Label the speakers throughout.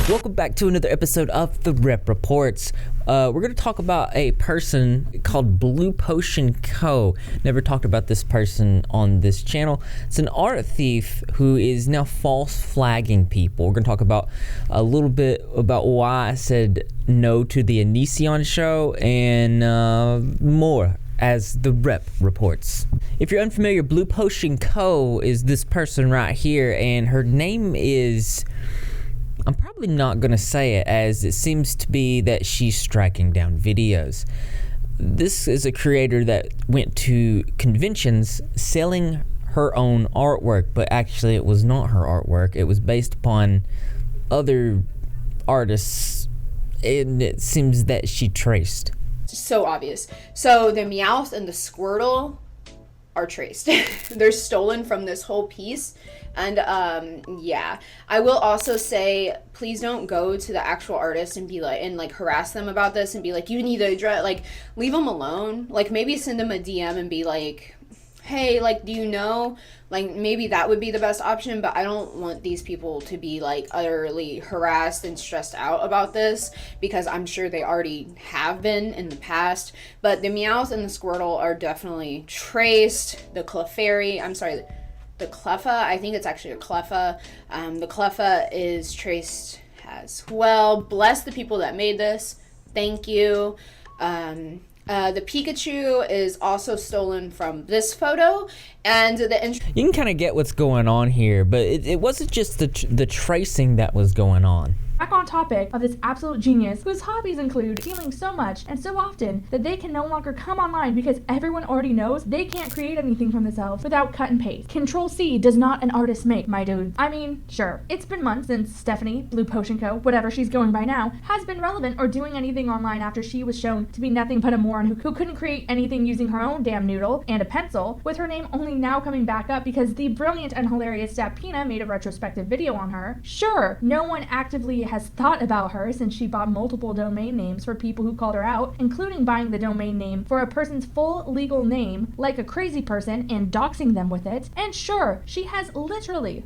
Speaker 1: Welcome back to another episode of the Rep Reports. We're going to talk about a person called BluePotionCo. Never talked about this person on this channel. It's an art thief who is now false flagging people. We're going to talk about a little bit about why I said no to the Onision show and more as the Rep reports. If you're unfamiliar, BluePotionCo is this person right here, and her name is... I'm probably not going to say it, as it seems to be that she's striking down videos. This is a creator that went to conventions selling her own artwork, but actually it was not her artwork. It was based upon other artists, and it seems that she traced.
Speaker 2: So obvious. So the Meowth and the Squirtle are traced. They're stolen from this whole piece. And yeah, I will also say, please don't go to the actual artist and be like, harass them about this and be like, you need to address, like, leave them alone. Like, maybe send them a DM and be like, hey, like, do you know? Like, maybe that would be the best option, but I don't want these people to be, like, utterly harassed and stressed out about this, because I'm sure they already have been in the past. But the Meowth and the Squirtle are definitely traced. The Clefairy, the Cleffa, I think it's actually a Cleffa. The Cleffa is traced as well. Bless the people that made this. Thank you. The Pikachu is also stolen from this photo, and
Speaker 1: you can kind of get what's going on here, but it wasn't just the tracing that was going on.
Speaker 3: Back on topic of this absolute genius whose hobbies include stealing so much and so often that they can no longer come online because everyone already knows they can't create anything from themselves without cut and paste. Control-C does not an artist make, my dude. I mean, sure, it's been months since Stephanie, BluePotionCo, whatever she's going by now, has been relevant or doing anything online after she was shown to be nothing but a moron who couldn't create anything using her own damn noodle and a pencil, with her name only now coming back up because the brilliant and hilarious Dapina made a retrospective video on her. Sure, no one actively has thought about her since she bought multiple domain names for people who called her out, including buying the domain name for a person's full legal name like a crazy person and doxing them with it. And sure, she has literally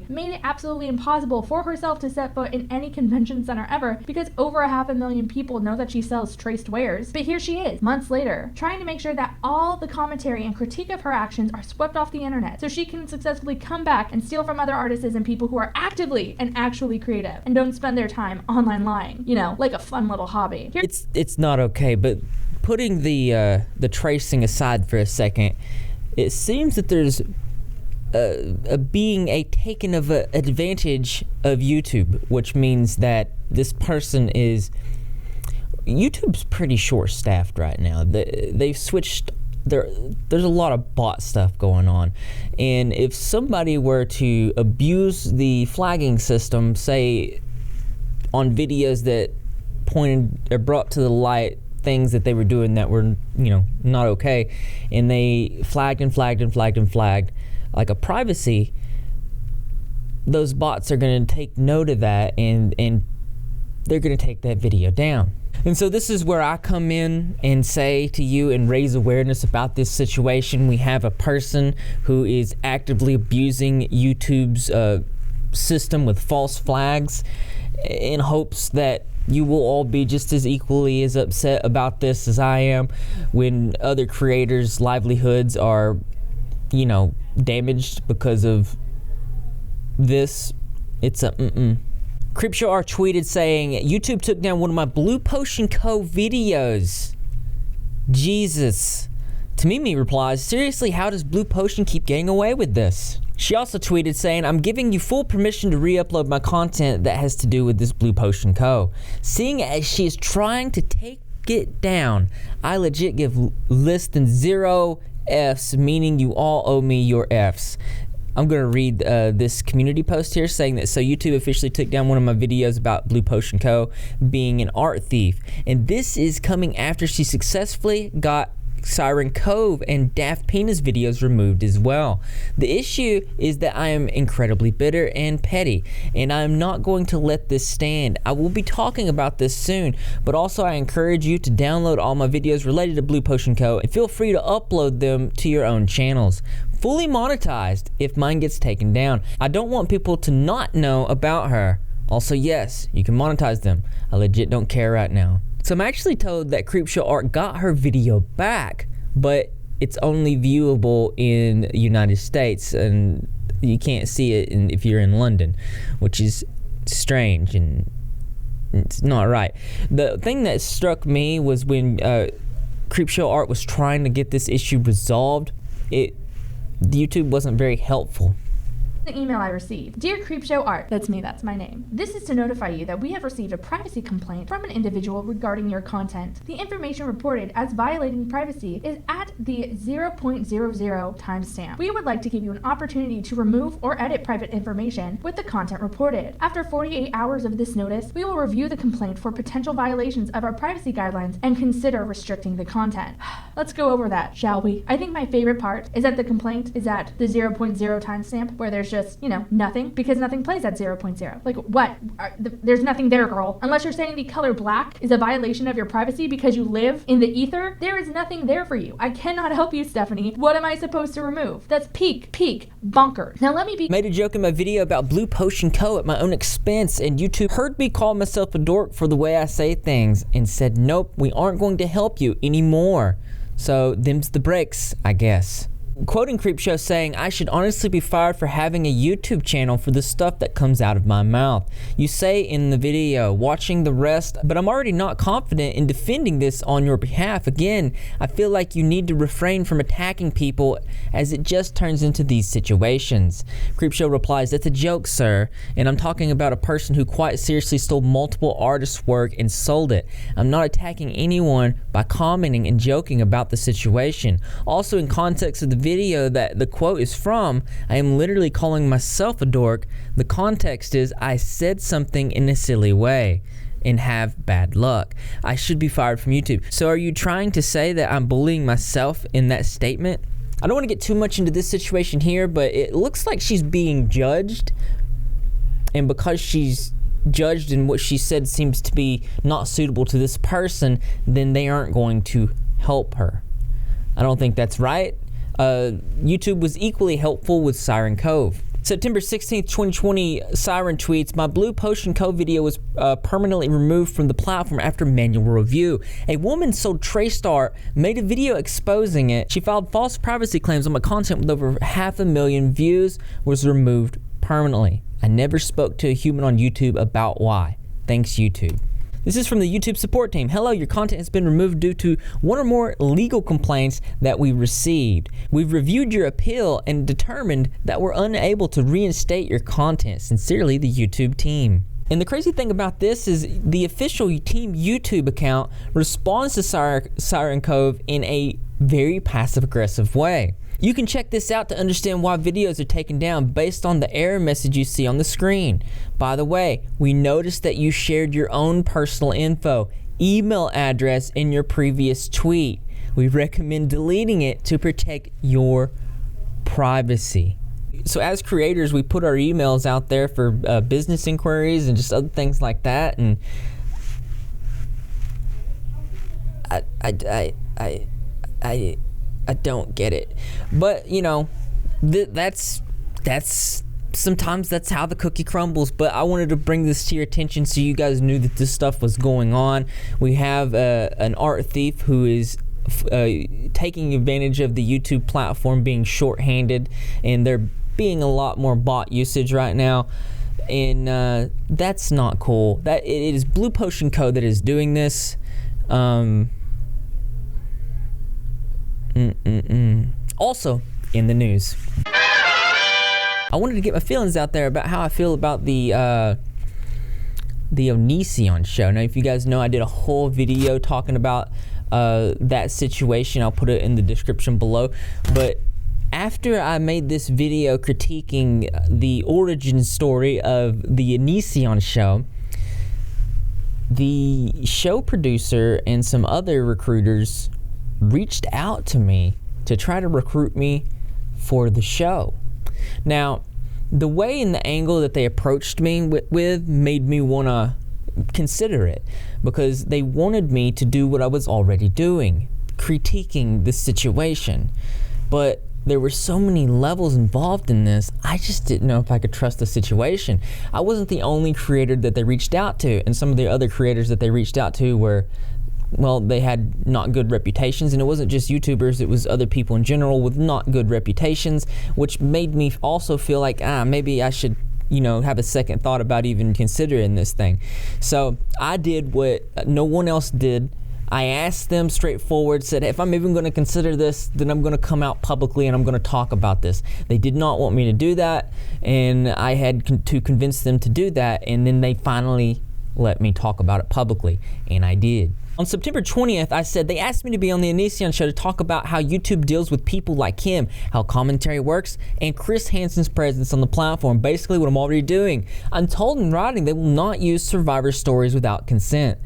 Speaker 3: made it absolutely impossible for herself to set foot in any convention center ever because over 500,000 people know that she sells traced wares. But here she is, months later, trying to make sure that all the commentary and critique of her actions are swept off the internet so she can successfully come back and steal from other artists and people who are actively and actually creative and don't spend their time online lying, you know, like a fun little hobby.
Speaker 1: It's not okay, but putting the tracing aside for a second, it seems that there's being a taken of advantage of YouTube, which means that this person is... YouTube's pretty short-staffed right now. They've switched... There's a lot of bot stuff going on, and if somebody were to abuse the flagging system, say on videos that pointed or brought to the light things that they were doing that were, you know, not okay, and they flagged like a privacy, those bots are going to take note of that, and they're going to take that video down. And so this is where I come in and say to you and raise awareness about this situation. We have a person who is actively abusing YouTube's system with false flags in hopes that you will all be just as equally as upset about this as I am when other creators' livelihoods are, you know, damaged because of this. It's a creepshowart tweeted saying, YouTube took down one of my BluePotionCo videos. Jesus. To Mimi replies, seriously, how does Blue Potion keep getting away with this? She also tweeted saying, I'm giving you full permission to re-upload my content that has to do with this BluePotionCo. Seeing as she is trying to take it down, I legit give less than 0 Fs, meaning you all owe me your Fs. I'm going to read this community post here saying that, so YouTube officially took down one of my videos about BluePotionCo being an art thief. And this is coming after she successfully got Syren, Cove, and Dapina's videos removed as well. The issue is that I am incredibly bitter and petty, and I am not going to let this stand. I will be talking about this soon, but also I encourage you to download all my videos related to BluePotionCo and feel free to upload them to your own channels. Fully monetized if mine gets taken down. I don't want people to not know about her Also, yes, you can monetize them. I legit don't care right now. So I'm actually told that creepshowart got her video back, but it's only viewable in the United States, and you can't see it if you're in London, which is strange and it's not right. The thing that struck me was when creepshowart was trying to get this issue resolved, YouTube wasn't very helpful.
Speaker 3: The email I received. Dear creepshowart, that's me, that's my name. This is to notify you that we have received a privacy complaint from an individual regarding your content. The information reported as violating privacy is at the 0.00 timestamp. We would like to give you an opportunity to remove or edit private information with the content reported. After 48 hours of this notice, we will review the complaint for potential violations of our privacy guidelines and consider restricting the content. Let's go over that, shall we? I think my favorite part is that the complaint is at the 0.0 timestamp, where there's just, nothing, because nothing plays at 0.0. Like, what? There's nothing there, girl. Unless you're saying the color black is a violation of your privacy because you live in the ether, there is nothing there for you. I cannot help you, Stephanie. What am I supposed to remove? That's peak, bonkers. Now let me be...
Speaker 1: Made a joke in my video about BluePotionCo at my own expense, and YouTube heard me call myself a dork for the way I say things and said, nope, we aren't going to help you anymore. So, them's the breaks, I guess. Quoting Creepshow saying, I should honestly be fired for having a YouTube channel for the stuff that comes out of my mouth. You say in the video, watching the rest, but I'm already not confident in defending this on your behalf. Again, I feel like you need to refrain from attacking people as it just turns into these situations. Creepshow replies, that's a joke, sir, and I'm talking about a person who quite seriously stole multiple artists' work and sold it. I'm not attacking anyone by commenting and joking about the situation. Also, in context of the video that the quote is from, I am literally calling myself a dork. The context is I said something in a silly way and have bad luck. I should be fired from YouTube. So are you trying to say that I'm bullying myself in that statement? I don't want to get too much into this situation here, but it looks like she's being judged, and because she's judged and what she said seems to be not suitable to this person, then they aren't going to help her. I don't think that's right. YouTube was equally helpful with Syren Cove. September 16th, 2020, Syren tweets, my BluePotionCo video was permanently removed from the platform after manual review. A woman sold traced art, made a video exposing it. She filed false privacy claims on my content with over 500,000 views, was removed permanently. I never spoke to a human on YouTube about why. Thanks, YouTube. This is from the YouTube support team. Hello, your content has been removed due to one or more legal complaints that we received. We've reviewed your appeal and determined that we're unable to reinstate your content. Sincerely, the YouTube team. And the crazy thing about this is the official Team YouTube account responds to Syren Cove in a very passive-aggressive way. You can check this out to understand why videos are taken down based on the error message you see on the screen. By the way, we noticed that you shared your own personal info, email address in your previous tweet. We recommend deleting it to protect your privacy. So as creators, we put our emails out there for business inquiries and just other things like that, and I don't get it, but that's sometimes that's how the cookie crumbles. But I wanted to bring this to your attention so you guys knew that this stuff was going on. We have an art thief who is taking advantage of the YouTube platform, being shorthanded, and there being a lot more bot usage right now, and that's not cool. That it is BluePotionCo that is doing this. Also, in the news, I wanted to get my feelings out there about how I feel about the Onision show. Now, if you guys know, I did a whole video talking about that situation. I'll put it in the description below. But after I made this video critiquing the origin story of the Onision show, the show producer and some other recruiters reached out to me to try to recruit me for the show. Now, the way and the angle that they approached me with made me want to consider it, because they wanted me to do what I was already doing, critiquing the situation. But there were so many levels involved in this. I just didn't know if I could trust the situation. I wasn't the only creator that they reached out to, and some of the other creators that they reached out to were, well, they had not good reputations, and it wasn't just YouTubers, it was other people in general with not good reputations, which made me also feel like, maybe I should, have a second thought about even considering this thing. So I did what no one else did. I asked them straightforward, said, if I'm even going to consider this, then I'm going to come out publicly and I'm going to talk about this. They did not want me to do that, and I had to convince them to do that, and then they finally let me talk about it publicly, and I did. On September 20th, I said they asked me to be on the Onision show to talk about how YouTube deals with people like him, how commentary works, and Chris Hansen's presence on the platform, basically what I'm already doing. I'm told in writing they will not use survivor stories without consent.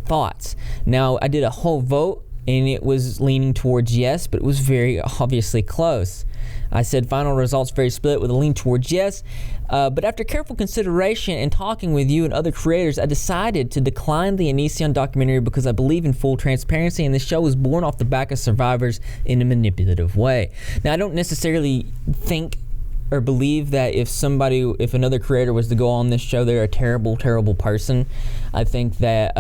Speaker 1: Thoughts. Now, I did a whole vote, and it was leaning towards yes, but it was very obviously close. I said final results very split with a lean towards yes, but after careful consideration and talking with you and other creators, I decided to decline the Onision documentary because I believe in full transparency, and the show was born off the back of survivors in a manipulative way. Now, I don't necessarily think or believe that if another creator was to go on this show, they're a terrible, terrible person. I think that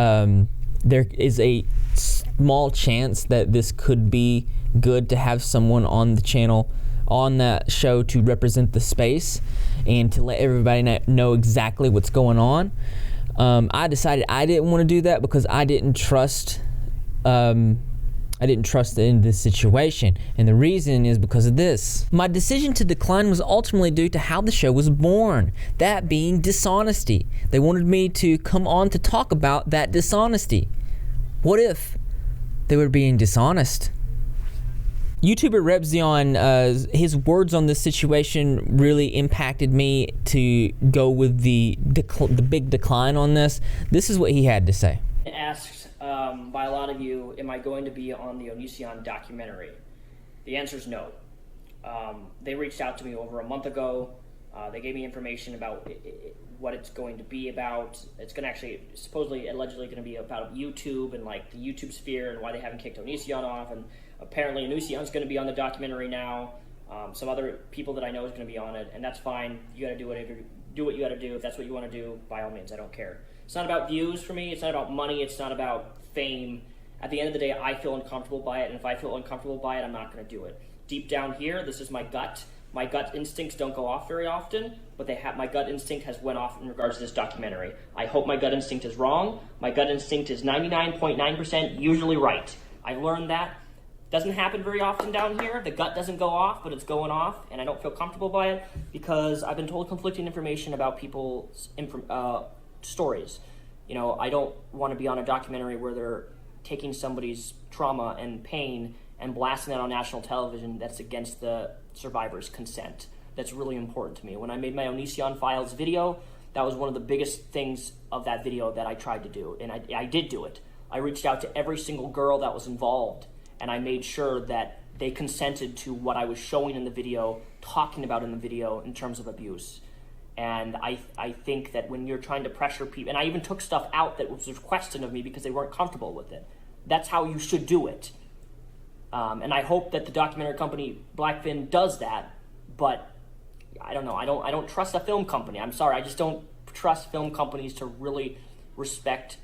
Speaker 1: there is a small chance that this could be good to have someone on the channel, on that show, to represent the space and to let everybody know exactly what's going on. I decided I didn't want to do that because I didn't trust in this situation, and the reason is because of this. My decision to decline was ultimately due to how the show was born, that being dishonesty. They wanted me to come on to talk about that dishonesty. What if they were being dishonest? YouTuber Repzion, his words on this situation really impacted me to go with the big decline on this. This is what he had to say.
Speaker 4: Asked by a lot of you, am I going to be on the Onision documentary? The answer is no. They reached out to me over a month ago. They gave me information about what it's going to be about. It's going to actually, allegedly going to be about YouTube and like the YouTube sphere and why they haven't kicked Onision off. And apparently Onision's going to be on the documentary now. Some other people that I know is going to be on it, and that's fine. You got to do what you got to do. If that's what you want to do, by all means, I don't care. It's not about views for me. It's not about money. It's not about fame. At the end of the day, I feel uncomfortable by it, and if I feel uncomfortable by it, I'm not going to do it. Deep down here, this is my gut. My gut instincts don't go off very often, but my gut instinct has went off in regards to this documentary. I hope my gut instinct is wrong. My gut instinct is 99.9% usually right. I learned that. Doesn't happen very often down here. The gut doesn't go off, but it's going off, and I don't feel comfortable by it because I've been told conflicting information about people's stories. I don't want to be on a documentary where they're taking somebody's trauma and pain and blasting that on national television. That's against the survivor's consent. That's really important to me. When I made my Onision Files video, that was one of the biggest things of that video that I tried to do, and I did do it. I reached out to every single girl that was involved, and I made sure that they consented to what I was showing in the video, talking about in the video in terms of abuse. And I think that when you're trying to pressure people, and I even took stuff out that was requested of me because they weren't comfortable with it. That's how you should do it. And I hope that the documentary company Blackfin does that, but I don't know. I don't trust a film company. I'm sorry. I just don't trust film companies to really respect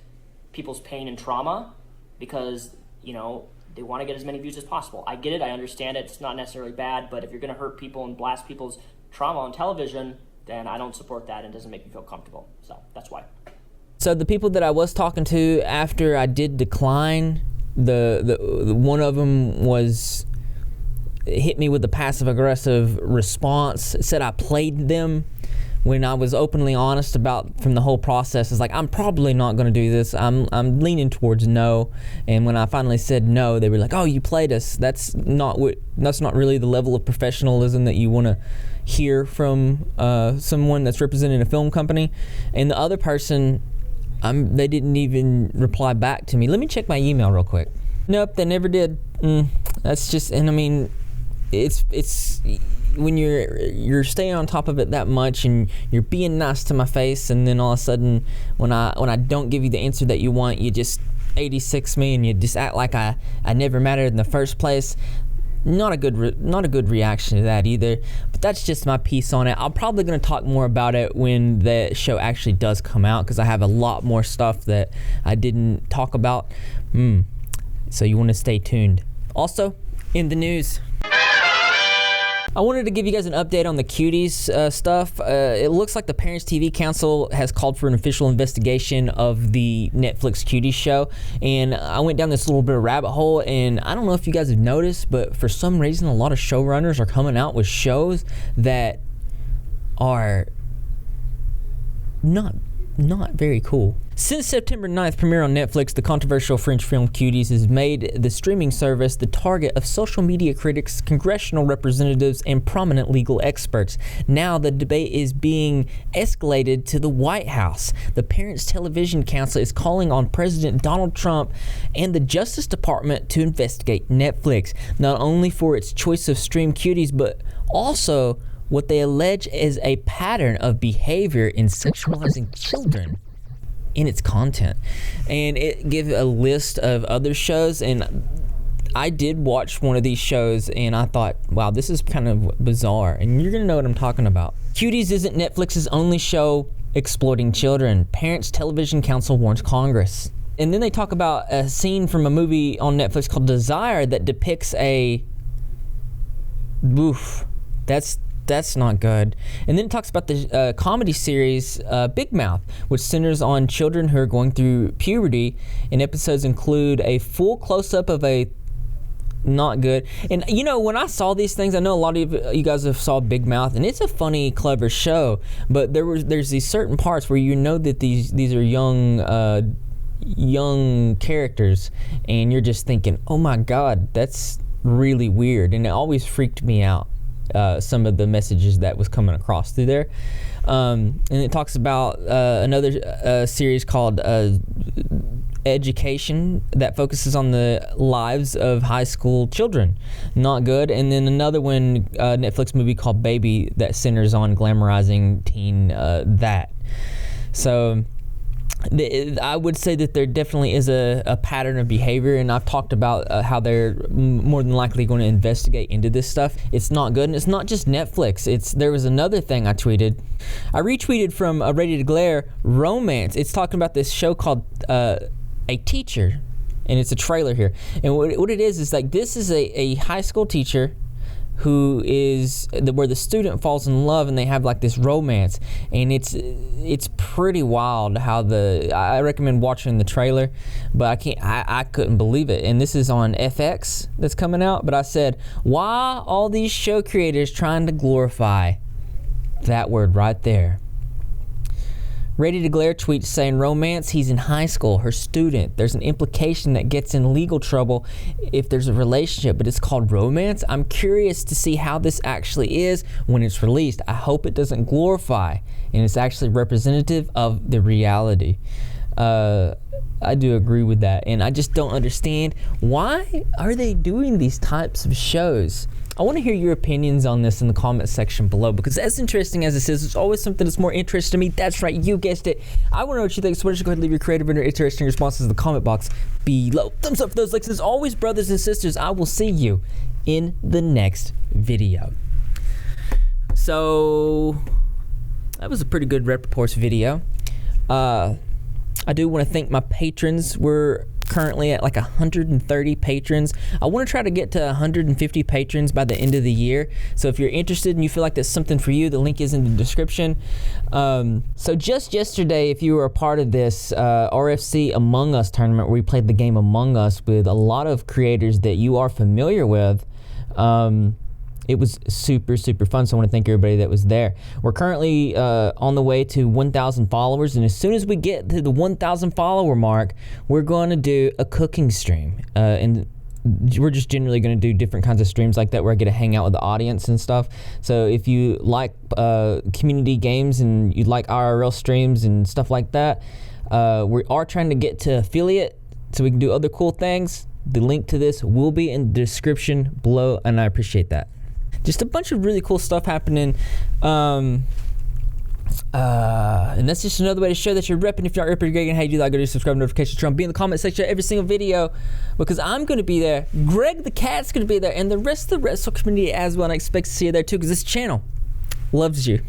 Speaker 4: people's pain and trauma because, they want to get as many views as possible. I get it. I understand it. It's not necessarily bad, but if you're going to hurt people and blast people's trauma on television, then I don't support that and it doesn't make me feel comfortable. So that's why.
Speaker 1: So the people that I was talking to after I did decline, the one of them hit me with a passive aggressive response, said I played them when I was openly honest about from the whole process. It's like, I'm probably not going to do this. I'm leaning towards no. And when I finally said no, they were like, oh, you played us. That's not really the level of professionalism that you want to hear from someone that's representing a film company. And the other person, they didn't even reply back to me. Let me check my email real quick. Nope, they never did. That's just, and I mean, it's when you're staying on top of it that much and you're being nice to my face, and then all of a sudden when I don't give you the answer that you want, you just 86 me and you just act like I never mattered in the first place. not a good reaction to that either. But that's just my piece on it. I'm probably going to talk more about it when the show actually does come out, because I have a lot more stuff that I didn't talk about. So you want to stay tuned. Also, in the news, I wanted to give you guys an update on the Cuties stuff. It looks like the Parents TV Council has called for an official investigation of the Netflix Cuties show. And I went down this little bit of rabbit hole, and I don't know if you guys have noticed, but for some reason, a lot of showrunners are coming out with shows that are not very cool. Since September 9th premiere on Netflix, the controversial French film Cuties has made the streaming service the target of social media critics, congressional representatives, and prominent legal experts. Now the debate is being escalated to the White House. The Parents Television Council is calling on President Donald Trump and the Justice Department to investigate Netflix, not only for its choice of stream Cuties, but also what they allege is a pattern of behavior in sexualizing children in its content. And it gives a list of other shows, and I did watch one of these shows and I thought, wow, this is kind of bizarre, and you're gonna know what I'm talking about. Cuties isn't Netflix's only show exploiting children. Parents Television Council warns Congress. And then they talk about a scene from a movie on Netflix called Desire that depicts that's not good. And then it talks about the comedy series Big Mouth, which centers on children who are going through puberty, and episodes include a full close-up of a not good. And you know, when I saw these things, I know a lot of you guys have saw Big Mouth, and it's a funny, clever show, but there's these certain parts where you know that these are young characters, and you're just thinking, oh my god, that's really weird. And it always freaked me out, some of the messages that was coming across through there. And it talks about another series called Education that focuses on the lives of high school children. Not good. And then another one, Netflix movie called Baby, that centers on glamorizing teen that. So I would say that there definitely is a pattern of behavior, and I've talked about how they're more than likely going to investigate into this stuff. It's not good, and it's not just Netflix. There was another thing I tweeted. I retweeted from Ready to Glare, Romance. It's talking about this show called A Teacher, and it's a trailer here. And what it is like, this is a high school teacher who is where the student falls in love, and they have like this romance, and it's pretty wild how I recommend watching the trailer, but I couldn't believe it. And this is on FX that's coming out, but I said, why all these show creators trying to glorify that word right there? Ready to Glare tweets saying, Romance, he's in high school, her student. There's an implication that gets in legal trouble if there's a relationship, but it's called romance. I'm curious to see how this actually is when it's released. I hope it doesn't glorify and it's actually representative of the reality. I do agree with that, and I just don't understand, why are they doing these types of shows? I want to hear your opinions on this in the comment section below, because as interesting as this is, there's always something that's more interesting to me. That's right, you guessed it. I want to know what you think, so why don't you go ahead and leave your creative and interesting responses in the comment box below. Thumbs up for those likes. As always, brothers and sisters, I will see you in the next video. So, that was a pretty good Rep Reports video. I do want to thank my patrons. We're currently at like 130 patrons. I want to try to get to 150 patrons by the end of the year. So if you're interested and you feel like that's something for you, the link is in the description. So just yesterday, if you were a part of this RFC Among Us tournament, where we played the game Among Us with a lot of creators that you are familiar with, it was super, super fun, so I want to thank everybody that was there. We're currently on the way to 1,000 followers, and as soon as we get to the 1,000 follower mark, we're going to do a cooking stream. And we're just generally going to do different kinds of streams like that, where I get to hang out with the audience and stuff. So if you like community games and you like IRL streams and stuff like that, we are trying to get to affiliate so we can do other cool things. The link to this will be in the description below, and I appreciate that. Just a bunch of really cool stuff happening. And that's just another way to show that you're repping. If you're not repping, you're great. And how you do that, go to subscribe, notifications, turn on, be in the comment section of every single video, because I'm going to be there. Greg the cat's going to be there, and the rest of the wrestle community as well. And I expect to see you there too, because this channel loves you.